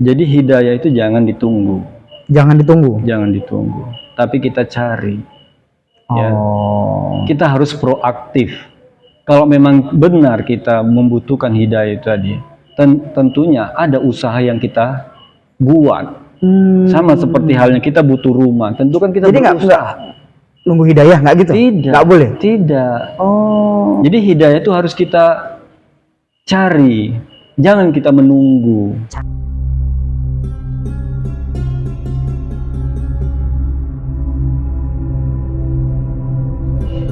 Jadi hidayah itu jangan ditunggu. Jangan ditunggu. Jangan ditunggu. Tapi kita cari. Ya. Oh. Kita harus proaktif. Kalau memang benar kita membutuhkan hidayah itu tadi, tentunya ada usaha yang kita buat. Sama seperti halnya kita butuh rumah. Tentu kan kita berusaha. Nunggu hidayah nggak gitu? Tidak. Nggak boleh? Tidak. Oh. Jadi hidayah itu harus kita cari. Jangan kita menunggu.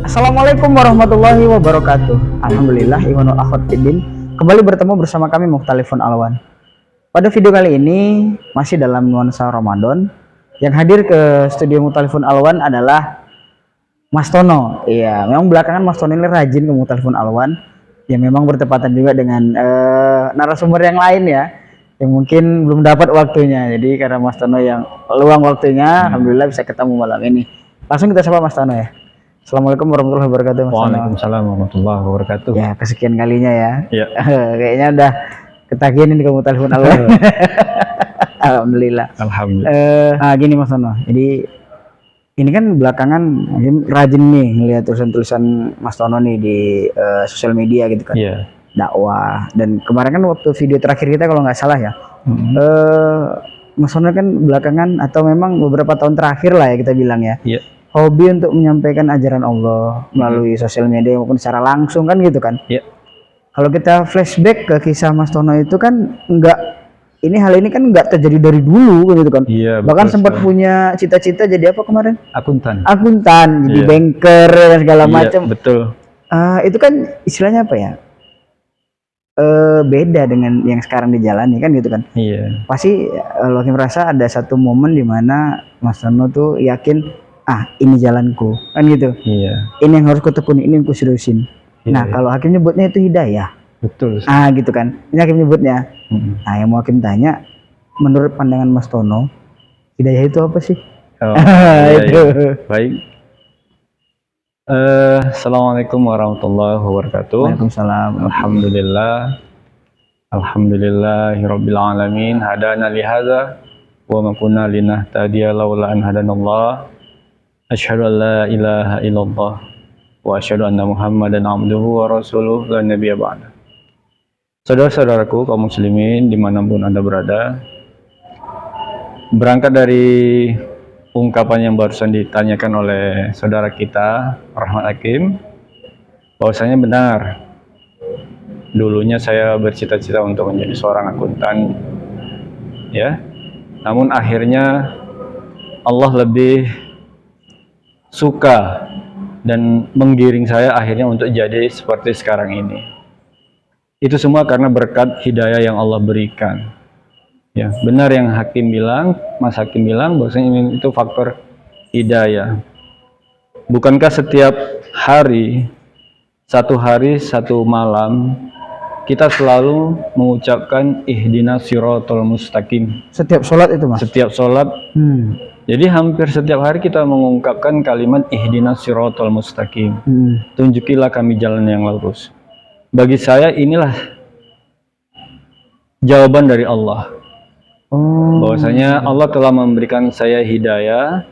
Assalamualaikum warahmatullahi wabarakatuh. Alhamdulillah, ikhwanul akhwat fiddin. Kembali bertemu bersama kami Mukhtalifun Alwan. Pada video kali ini masih dalam nuansa Ramadan. Yang hadir ke studio Mukhtalifun Alwan adalah Mas Tono. Iya, memang belakangan Mas Tono ini rajin ke Mukhtalifun Alwan. Ya memang bertepatan juga dengan narasumber yang lain ya, yang mungkin belum dapat waktunya. Jadi karena Mas Tono yang luang waktunya, alhamdulillah bisa ketemu malam ini. Langsung kita sapa Mas Tono ya. Assalamualaikum warahmatullahi wabarakatuh, Mas. Waalaikumsalam warahmatullahi wabarakatuh. Ya, kesekian kalinya ya. Ya. Kayaknya udah ketagihan ini kamu telepon Allah. Alhamdulillah. Alhamdulillah. Gini Mas Tono. Jadi ini kan belakangan rajin nih ngelihat tulisan-tulisan Mas Tono nih di sosial media gitu kan. Iya. Dakwah. Dan kemarin kan waktu video terakhir kita kalau nggak salah ya. Mas Tono kan belakangan atau memang beberapa tahun terakhir lah ya kita bilang ya. Iya. Hobi untuk menyampaikan ajaran Allah melalui sosial media maupun secara langsung kan gitu kan. Iya. Kalau kita flashback ke kisah Mas Tono itu kan hal ini kan nggak terjadi dari dulu gitu kan. Iya. Bahkan betul sempat sekali. punya cita-cita jadi apa kemarin? Akuntan. Jadi Iya. banker dan segala Iya, macam. betul. Itu kan istilahnya apa ya? Beda dengan yang sekarang dijalani kan gitu kan. Iya. Pasti lo merasa ada satu momen di mana Mas Tono tuh yakin ini jalanku kan gitu. Iya. Ini yang harus kutekuni, ini yang kusedusin. Iya. Nah, kalau hakim nyebutnya itu hidayah. Betul. Gitu kan. Ini hakim nyebutnya. Nah, yang mau hakim tanya, menurut pandangan Mas Tono, hidayah itu apa sih? Oh, iya, Itu. iya. Baik. Assalamualaikum warahmatullahi wabarakatuh. Waalaikumsalam. Alhamdulillah. Alhamdulillahirabbil alamin. Hadana li hadza wa ma kunna linahtadiya laula an hadanallah. Asyhadu an la ilaha illallah wa asyhadu anna Muhammadan abduhu wa rasuluh la nabiyya ba'da. Saudara-saudaraku kaum muslimin dimanapun Anda berada, berangkat dari ungkapan yang barusan ditanyakan oleh saudara kita Rahmat Hakim, bahwasanya benar dulunya saya bercita-cita untuk menjadi seorang akuntan ya, namun akhirnya Allah lebih suka dan menggiring saya akhirnya untuk jadi seperti sekarang ini. Itu semua karena berkat hidayah yang Allah berikan. Ya, benar yang Hakim bilang, Mas Hakim bilang bahwasanya itu faktor hidayah. Bukankah setiap hari, satu malam kita selalu mengucapkan ihdinas siratal mustaqim. Setiap sholat itu, Mas? Setiap sholat. Jadi hampir setiap hari kita mengungkapkan kalimat ihdinas siratal mustaqim. Tunjukilah kami jalan yang lurus. Bagi saya inilah jawaban dari Allah. Bahwasanya Allah telah memberikan saya hidayah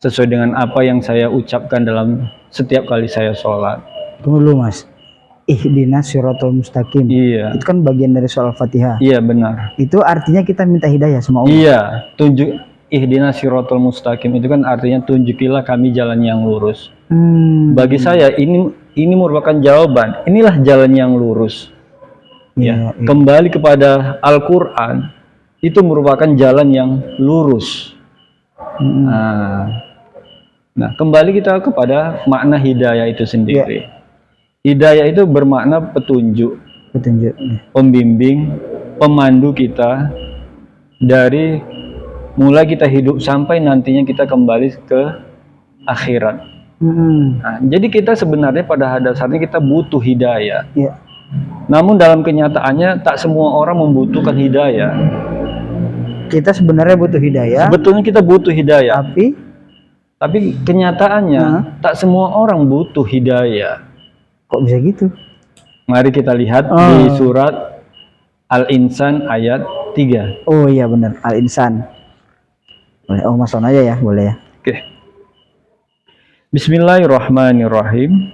sesuai dengan apa yang saya ucapkan dalam setiap kali saya sholat. Tunggu dulu, Mas. Ihdinas siratal mustaqim. Iya. Itu kan bagian dari soal Fatihah. Iya, benar. Itu artinya kita minta hidayah sama Allah. Iya, ihdinas siratal mustaqim itu kan artinya tunjukilah kami jalan yang lurus. Bagi saya ini merupakan jawaban. Inilah jalan yang lurus. Ya, kembali kepada Al-Qur'an itu merupakan jalan yang lurus. Nah, kembali kita kepada makna hidayah itu sendiri. Hidayah itu bermakna petunjuk, pembimbing, pemandu kita dari mulai kita hidup sampai nantinya kita kembali ke akhirat. Nah, jadi kita sebenarnya pada dasarnya kita butuh hidayah. Namun dalam kenyataannya tak semua orang membutuhkan hidayah. Kita sebenarnya butuh hidayah. Sebetulnya kita butuh hidayah. Tapi kenyataannya tak semua orang butuh hidayah. Kok bisa gitu? Mari kita lihat di surat Al-Insan ayat 3. Oh iya benar, Al-Insan. Boleh, oh Mas aja ya, boleh ya. Oke. Bismillahirrahmanirrahim.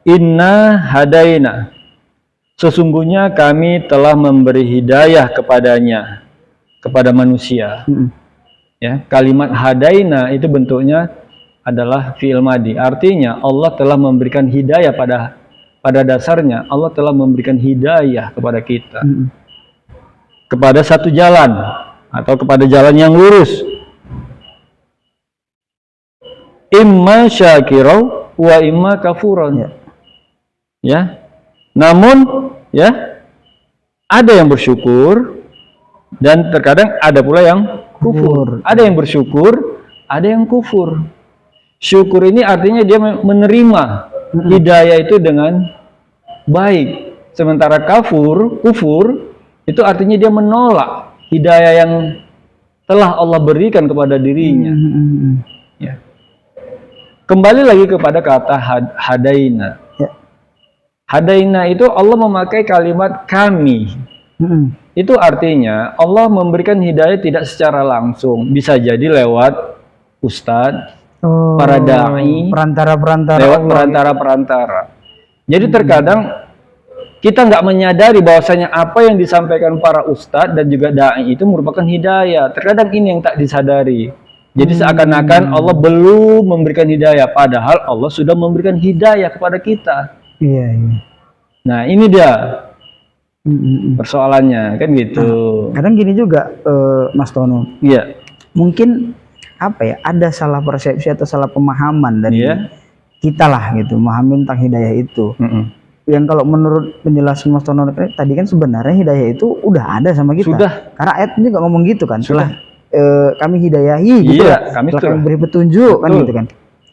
Inna hadaina. Sesungguhnya kami telah memberi hidayah kepadanya, kepada manusia. Ya, kalimat hadaina itu bentuknya adalah fi'il madi. Artinya Allah telah memberikan hidayah pada dasarnya Allah telah memberikan hidayah kepada kita. Kepada satu jalan atau kepada jalan yang lurus. Imma syakirau wa imma kafuron. Ya. Namun ya ada yang bersyukur dan terkadang ada pula yang kufur. Ada yang bersyukur, ada yang kufur. Syukur ini artinya dia menerima hidayah itu dengan baik. Sementara kufur itu artinya dia menolak hidayah yang telah Allah berikan kepada dirinya. Ya. Kembali lagi kepada kata hadaina. Hadaina itu Allah memakai kalimat kami. Itu artinya Allah memberikan hidayah tidak secara langsung. Bisa jadi lewat ustadz, para da'i, lewat perantara-perantara. Jadi terkadang kita nggak menyadari bahwasanya apa yang disampaikan para ustadz dan juga da'i itu merupakan hidayah. Terkadang ini yang tak disadari. Jadi seakan-akan Allah belum memberikan hidayah, padahal Allah sudah memberikan hidayah kepada kita. Iya. Nah ini dia persoalannya kan gitu. Nah, kadang gini juga Mas Tono. Iya. Mungkin apa ya? Ada salah persepsi atau salah pemahaman dari kita lah gitu, memahami tentang hidayah itu. Yang kalau menurut penjelasan Mas Tono tadi kan sebenarnya hidayah itu udah ada sama kita. Sudah. Karena ayat ini juga ngomong gitu kan. Setelah kami hidayahi gitu. Iya, kami beri petunjuk. Betul. Kan gitu kan.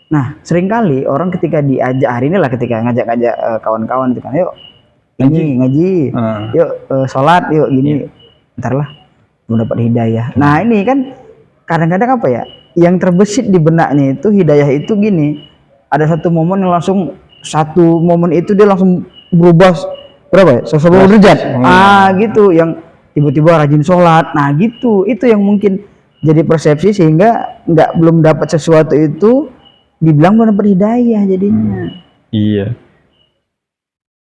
Nah, seringkali orang ketika diajak hari ini lah, ketika ngajak-ngajak kawan-kawan itu kan, yuk ngaji, yuk sholat, yuk gini, ntar lah mendapat hidayah. Nah ini kan kadang-kadang apa ya, yang terbesit di benaknya itu hidayah itu gini, ada satu momen yang langsung itu dia langsung berubah berapa ya, 180 derajat, gitu, yang tiba-tiba rajin sholat, nah gitu, itu yang mungkin jadi persepsi sehingga belum dapat sesuatu itu dibilang benar hidayah jadinya. Iya.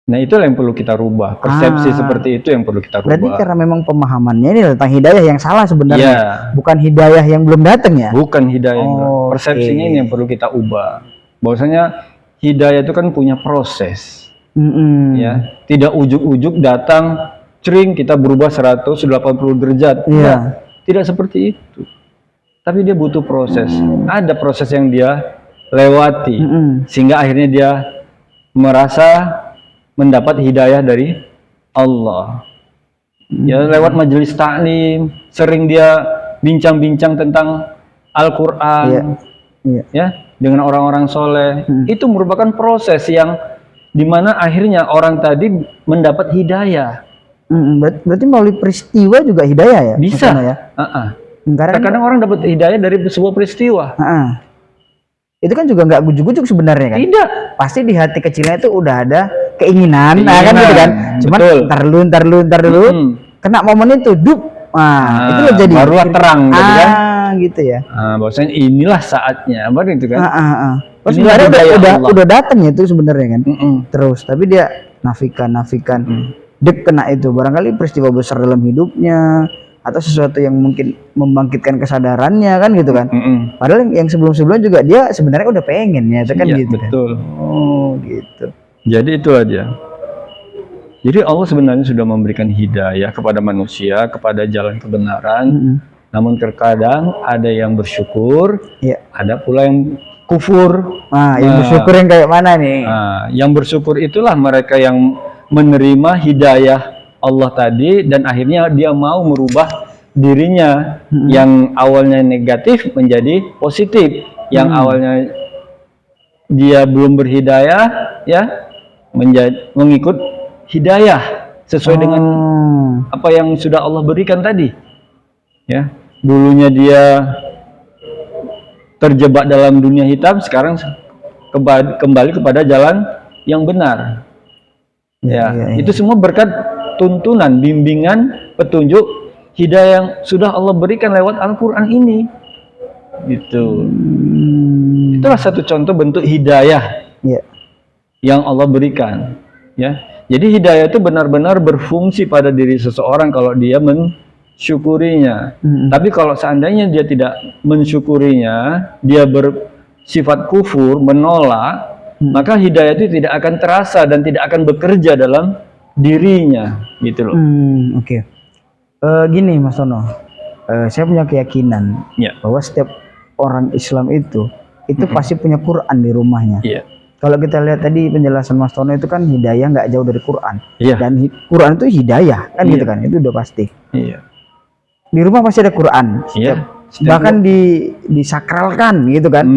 Nah itu yang perlu kita rubah, persepsi seperti itu yang perlu kita rubah. Berarti karena memang pemahamannya ini tentang hidayah yang salah sebenarnya, bukan hidayah yang belum datang ya? Bukan hidayah, persepsinya ini yang perlu kita ubah. Bahwasanya hidayah itu kan punya proses, ya, tidak ujuk-ujuk datang, cering kita berubah 180 derajat. Nah, tidak seperti itu. Tapi dia butuh proses. Ada proses yang dia lewati sehingga akhirnya dia merasa mendapat hidayah dari Allah. Ya lewat majelis taklim, sering dia bincang-bincang tentang Al-Qur'an. Ya, dengan orang-orang soleh. Itu merupakan proses yang dimana akhirnya orang tadi mendapat hidayah. Berarti melalui peristiwa juga hidayah ya? Bisa ya? Kadang-kadang orang dapat hidayah dari sebuah peristiwa. Itu kan juga nggak gujuk-gujuk sebenarnya kan? Tidak. Pasti di hati kecilnya itu udah ada keinginan, nah kan gitu kan? Cuman ntar dulu, kena momen itu, itu loh jadi barulah terang gitu kan? Gitu ya. Bahwasanya inilah saatnya, baru itu kan? Sebenarnya udah datang ya itu sebenarnya kan? Terus, tapi dia nafikan, kena itu barangkali peristiwa besar dalam hidupnya, atau sesuatu yang mungkin membangkitkan kesadarannya kan gitu kan. Padahal yang sebelum-sebelumnya juga dia sebenarnya udah pengen ya, itu kan gitu. Betul. Kan? Oh gitu. Jadi itu aja. Jadi Allah sebenarnya sudah memberikan hidayah kepada manusia, kepada jalan kebenaran. Namun terkadang ada yang bersyukur, ada pula yang kufur. Yang bersyukur yang kayak mana nih? Yang bersyukur itulah mereka yang menerima hidayah Allah tadi dan akhirnya dia mau merubah dirinya yang awalnya negatif menjadi positif, yang awalnya dia belum berhidayah ya mengikut hidayah sesuai dengan apa yang sudah Allah berikan tadi. Ya, dulunya dia terjebak dalam dunia hitam, sekarang kembali kepada jalan yang benar. Ya, itu semua berkat tuntunan, bimbingan, petunjuk hidayah yang sudah Allah berikan lewat Al-Quran ini. Gitu. Itulah satu contoh bentuk hidayah yang Allah berikan. Ya, jadi hidayah itu benar-benar berfungsi pada diri seseorang kalau dia mensyukurinya. Tapi kalau seandainya dia tidak mensyukurinya, dia bersifat kufur, menolak, maka hidayah itu tidak akan terasa dan tidak akan bekerja dalam dirinya, gitu loh. Oke. Gini Mas Tono, saya punya keyakinan bahwa setiap orang Islam itu pasti punya Quran di rumahnya. Kalau kita lihat tadi penjelasan Mas Tono itu kan hidayah nggak jauh dari Quran. Dan Quran itu hidayah kan gitu kan, itu udah pasti. Di rumah pasti ada Quran. Bahkan disakralkan gitu kan,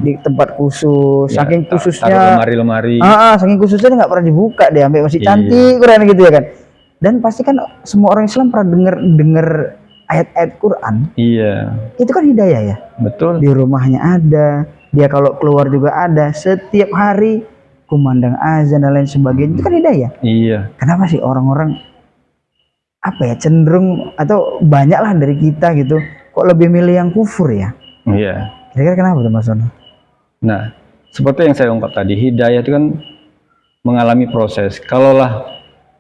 di tempat khusus. Saking khususnya, lemari-lemari. Saking khususnya nggak pernah dibuka deh, sampai masih cantik Quran gitu ya kan. Dan pasti kan semua orang Islam pernah dengar ayat-ayat Quran. Itu kan hidayah ya. Betul. Di rumahnya ada, dia kalau keluar juga ada, setiap hari kumandang azan dan lain sebagainya, itu kan hidayah. Kenapa sih orang-orang cenderung atau banyaklah dari kita gitu kok lebih milih yang kufur ya? Kira-kira kenapa tuh Mas Tono? Nah, seperti yang saya ungkap tadi, hidayah itu kan mengalami proses. Kalaulah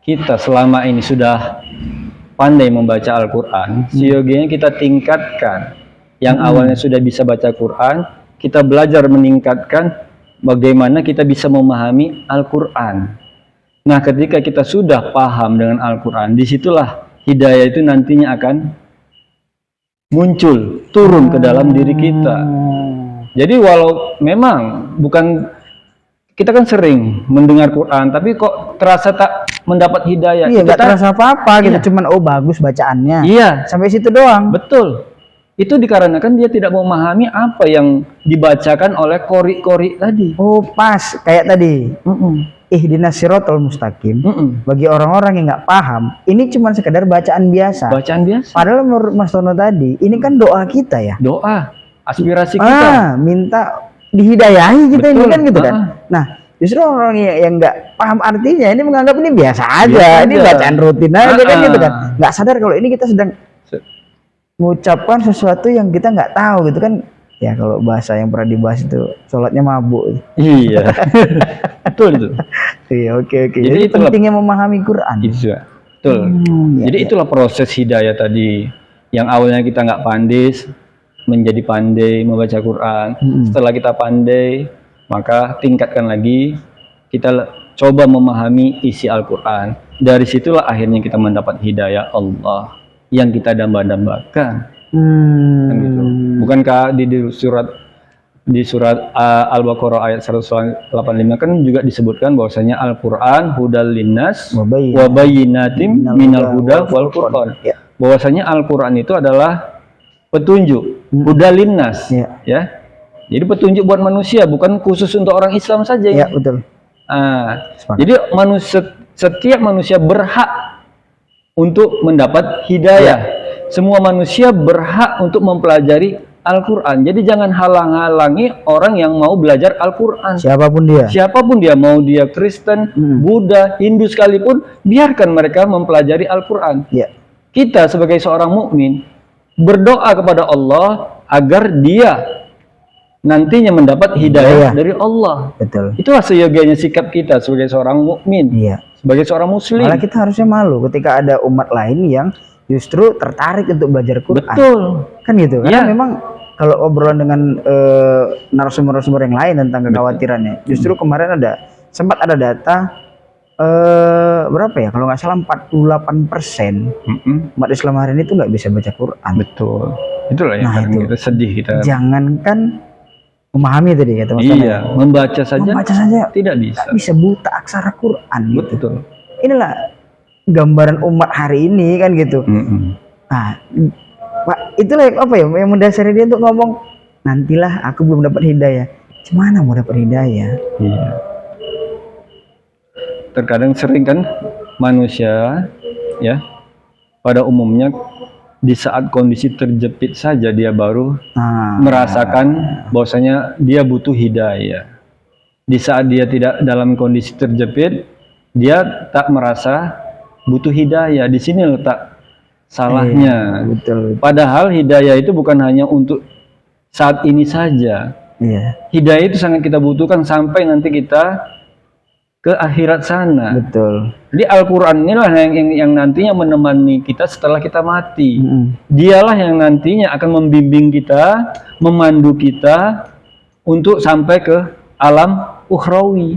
kita selama ini sudah pandai membaca Al-Quran, siogianya kita tingkatkan. Yang awalnya sudah bisa baca Quran, kita belajar meningkatkan bagaimana kita bisa memahami Al-Quran. Nah, ketika kita sudah paham dengan Al-Quran, disitulah hidayah itu nantinya akan muncul, turun ke dalam diri kita. Jadi walau memang kita kan sering mendengar Quran, tapi kok terasa tak mendapat hidayah. Nggak terasa apa-apa gitu, cuman bagus bacaannya. Sampai situ doang. Betul. Itu dikarenakan dia tidak memahami apa yang dibacakan oleh qori-qori tadi. Pas kayak tadi. Ihdinas siratal mustaqim. Bagi orang-orang yang nggak paham, ini cuma sekedar bacaan biasa. Padahal menurut Mas Tono tadi, ini kan doa kita ya. Doa, aspirasi kita. Minta dihidayahi kita. Betul. Ini kan gitu kan. Nah, justru orang yang nggak paham artinya ini menganggap ini biasa aja. Ini bacaan rutin aja kan gitu kan. Nggak sadar kalau ini kita sedang mengucapkan sesuatu yang kita nggak tahu gitu kan. Ya kalau bahasa yang pernah dibahas itu sholatnya mabuk. Betul itu. Oke. Jadi pentingnya memahami Quran. Betul. Jadi itulah proses hidayah tadi. Yang awalnya kita nggak pandai menjadi pandai membaca Quran. Setelah kita pandai, maka tingkatkan lagi, kita coba memahami isi Al-Quran. Dari situlah akhirnya kita mendapat hidayah Allah yang kita damba-dambakan. Kan gitu. Bukankah di surat Al-Baqarah ayat 185 kan juga disebutkan bahwasanya Al-Quran hudal linnas wa bayyinatim minal huda wal furqan. Bahwasanya Al-Quran itu adalah petunjuk, hudal linnas, ya. Jadi petunjuk buat manusia, bukan khusus untuk orang Islam saja. Betul. Jadi setiap manusia berhak untuk mendapat hidayah. Semua manusia berhak untuk mempelajari Al-Quran. Jadi jangan halang-halangi orang yang mau belajar Al-Quran. Siapapun dia, mau dia Kristen, Buddha, Hindu sekalipun, biarkan mereka mempelajari Al-Quran. Kita sebagai seorang mukmin berdoa kepada Allah agar dia nantinya mendapat hidayah dari Allah. Betul. Itulah seyogianya sikap kita sebagai seorang mukmin, sebagai seorang muslim. Malah kita harusnya malu ketika ada umat lain yang justru tertarik untuk belajar Quran. Betul. Kan gitu. Karena memang kalau obrolan dengan narasumber-narasumber yang lain tentang kekhawatirannya, justru kemarin sempat ada data berapa ya, kalau nggak salah 48% umat Islam hari ini tuh nggak bisa baca Quran. Betul. Itulah yang kita sedih kita. Jangankan memahami tadi kata Mas. Membaca saja tidak bisa. Nggak bisa, buta aksara Quran. Betul. Inilah gambaran umat hari ini kan gitu. Nah, Pak, itulah yang mendasari dia untuk ngomong, nantilah aku belum dapat hidayah. Gimana mau dapat hidayah? Terkadang sering kan manusia ya pada umumnya di saat kondisi terjepit saja dia baru merasakan bahwasanya dia butuh hidayah. Di saat dia tidak dalam kondisi terjepit, dia tak merasa butuh hidayah. Di sini letak salahnya. Betul. Padahal hidayah itu bukan hanya untuk saat ini saja. Iya. Hidayah itu sangat kita butuhkan sampai nanti kita ke akhirat sana. Betul. Jadi Al-Quran inilah yang nantinya menemani kita setelah kita mati. Mm-mm. Dialah yang nantinya akan membimbing kita, memandu kita untuk sampai ke alam ukhrawi.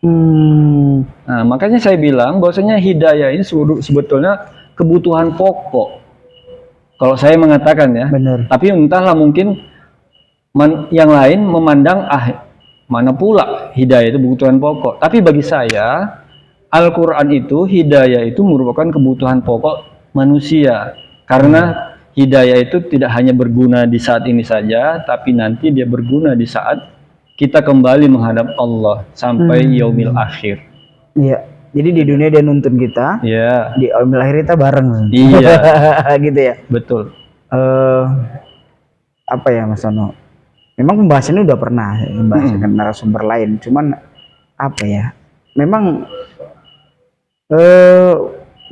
Nah, makanya saya bilang bahwasanya hidayah ini sebetulnya kebutuhan pokok. Kalau saya mengatakan ya. Benar. Tapi entahlah mungkin yang lain memandang mana pula hidayah itu kebutuhan pokok. Tapi bagi saya Al-Quran itu, hidayah itu merupakan kebutuhan pokok manusia. Karena hidayah itu tidak hanya berguna di saat ini saja, tapi nanti dia berguna di saat kita kembali menghadap Allah sampai yaumil akhir. Iya. Jadi di dunia dia nuntun kita, Iya. di yaumil akhir kita bareng. Iya. Gitu ya. Betul. Apa ya Mas Tono? Memang pembahasannya udah pernah membahas dengan narasumber lain, cuman apa ya? Memang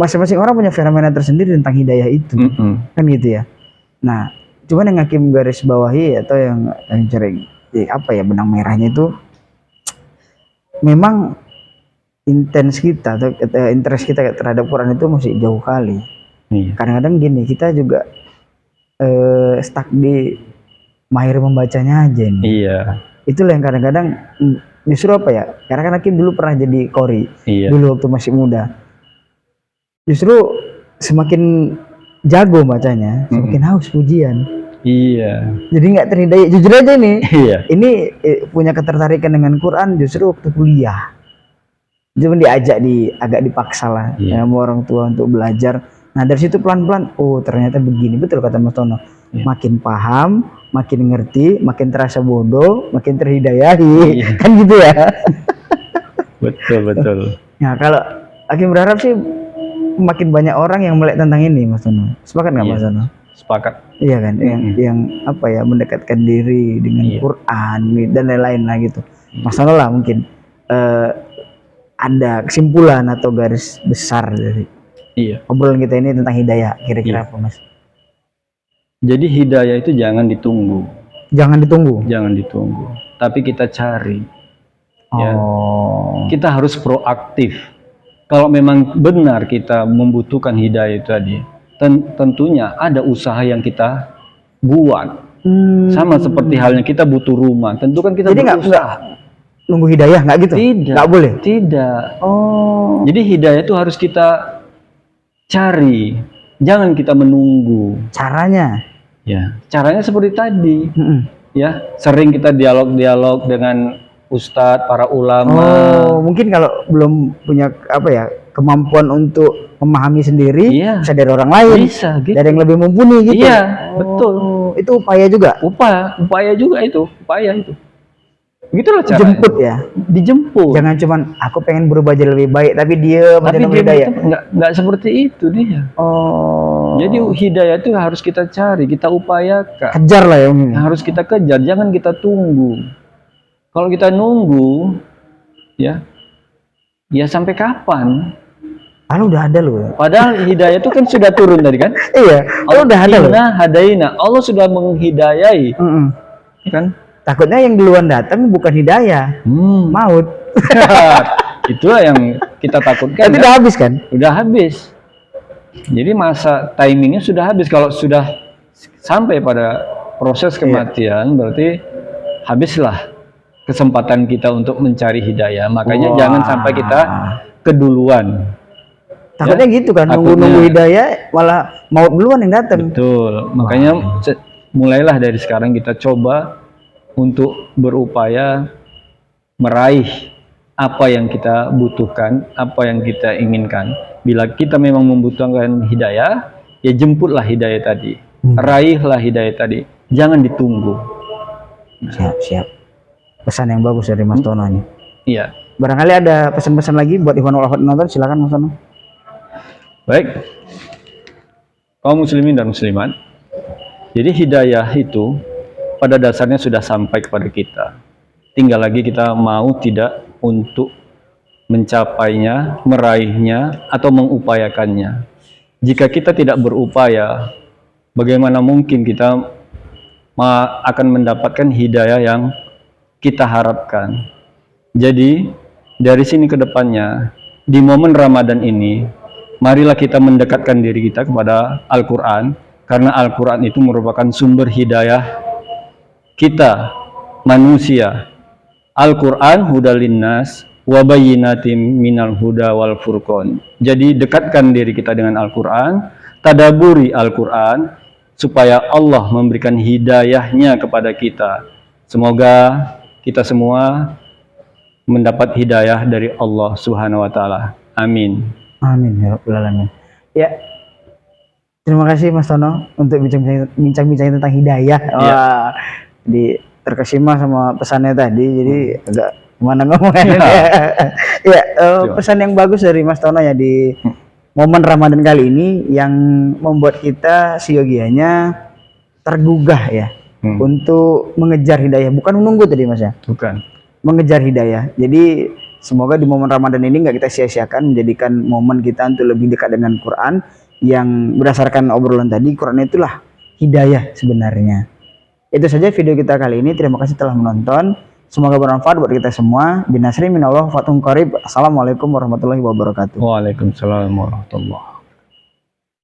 masing-masing orang punya fenomena tersendiri tentang hidayah itu, kan gitu ya. Nah, cuman yang Hakim garis bawahi atau yang sering apa ya, benang merahnya itu memang intens kita atau interest kita terhadap Quran itu masih jauh kali. Kadang-kadang gini, kita juga stuck di mahir membacanya aja nih. Iya. Itulah yang kadang-kadang justru apa ya? Karena kan Hakim dulu pernah jadi qori. Iya. Dulu waktu masih muda. Justru semakin jago bacanya, semakin haus pujian. Iya. Jadi nggak terhidayah. Jujur aja nih. Iya. Ini punya ketertarikan dengan Quran justru waktu kuliah. Cuma diajak agak dipaksa lah sama orang tua untuk belajar. Nah dari situ pelan-pelan, oh ternyata begini. Betul kata Mas Tono. Makin paham, makin ngerti, makin terasa bodoh, makin terhidayahi, kan gitu ya. Betul. Nah kalau Hakim berharap sih makin banyak orang yang melek tentang ini, Mas Tono. Sepakat nggak Mas Tono? Sepakat. Iya kan, yang apa ya, mendekatkan diri dengan Quran dan lain-lain lah gitu. Mas Tono lah mungkin ada kesimpulan atau garis besar dari obrolan kita ini tentang hidayah, kira-kira apa Mas? Jadi hidayah itu jangan ditunggu. Jangan ditunggu. Tapi kita cari. Ya. Kita harus proaktif. Kalau memang benar kita membutuhkan hidayah itu tadi, tentunya ada usaha yang kita buat. Sama seperti halnya kita butuh rumah. Tentu kan kita berusaha. Nunggu hidayah nggak gitu? Tidak. Nggak boleh? Tidak. Jadi hidayah itu harus kita cari. Jangan kita menunggu. Caranya? Ya, caranya seperti tadi. Ya, sering kita dialog dengan ustadz, para ulama. Mungkin kalau belum punya apa ya, kemampuan untuk memahami sendiri, bisa dari orang lain. Bisa, gitu. Dari yang lebih mumpuni gitu. Iya, betul. Itu upaya juga. Upaya juga itu. Begitulah caranya. Dijemput ya. Dijemput. Jangan cuman aku pengen berubah jadi lebih baik, tapi dia hidayah. Enggak seperti itu dia. Jadi hidayah itu harus kita cari, kita upayakan. Kejar lah ya. Harus kita kejar, jangan kita tunggu. Kalau kita nunggu, ya sampai kapan? Padahal udah ada loh. Padahal hidayah itu kan sudah turun tadi kan? Iya. Allah udah ada loh. Hadaina. Allah sudah menghidayai. Kan? Takutnya yang duluan datang bukan hidayah, maut. Itulah yang kita takutkan. Tapi udah habis kan? Udah habis. Jadi masa timingnya sudah habis. Kalau sudah sampai pada proses kematian, berarti habislah kesempatan kita untuk mencari hidayah. Makanya jangan sampai kita keduluan. Takutnya gitu kan, nunggu hidayah malah maut duluan yang datang. Betul. Makanya mulailah dari sekarang kita coba untuk berupaya meraih apa yang kita butuhkan, apa yang kita inginkan. Bila kita memang membutuhkan hidayah, ya jemputlah hidayah tadi, raihlah hidayah tadi, jangan ditunggu. Siap. Pesan yang bagus dari Mas Tono ini. Iya. Barangkali ada pesan-pesan lagi buat Ikhwanul Akhwat nonton, silakan Mas Tono. Baik, kaum muslimin dan muslimat. Jadi hidayah itu pada dasarnya sudah sampai kepada kita. Tinggal lagi kita mau tidak untuk mencapainya, meraihnya, atau mengupayakannya. Jika kita tidak berupaya, bagaimana mungkin kita akan mendapatkan hidayah yang kita harapkan. Jadi, dari sini ke depannya, di momen Ramadan ini, marilah kita mendekatkan diri kita kepada Al-Quran, karena Al-Quran itu merupakan sumber hidayah kita, manusia. Al-Quran hudal linnas wa bayyinatim minal huda wal furqan. Jadi dekatkan diri kita dengan Al-Quran, tadaburi Al-Quran, supaya Allah memberikan hidayahnya kepada kita. Semoga kita semua mendapat hidayah dari Allah Subhanahu wa Ta'ala. Amin. Amin ya rabbal alamin. Ya, terima kasih Mas Tono untuk bincang-bincang tentang hidayah. Wah, terkesima sama pesannya tadi, jadi agak gimana ngomongnya. Ya, pesan yang bagus dari Mas Tono ya di momen Ramadan kali ini yang membuat kita siogianya tergugah ya untuk mengejar hidayah, bukan menunggu tadi Mas ya. Bukan. Mengejar hidayah. Jadi semoga di momen Ramadan ini nggak kita sia-siakan, menjadikan momen kita untuk lebih dekat dengan Quran, yang berdasarkan obrolan tadi, Quran itulah hidayah sebenarnya. Itu saja video kita kali ini. Terima kasih telah menonton. Semoga bermanfaat buat kita semua. Binasri minallah fathun qarib. Assalamualaikum warahmatullahi wabarakatuh. Waalaikumsalam warahmatullahi wabarakatuh.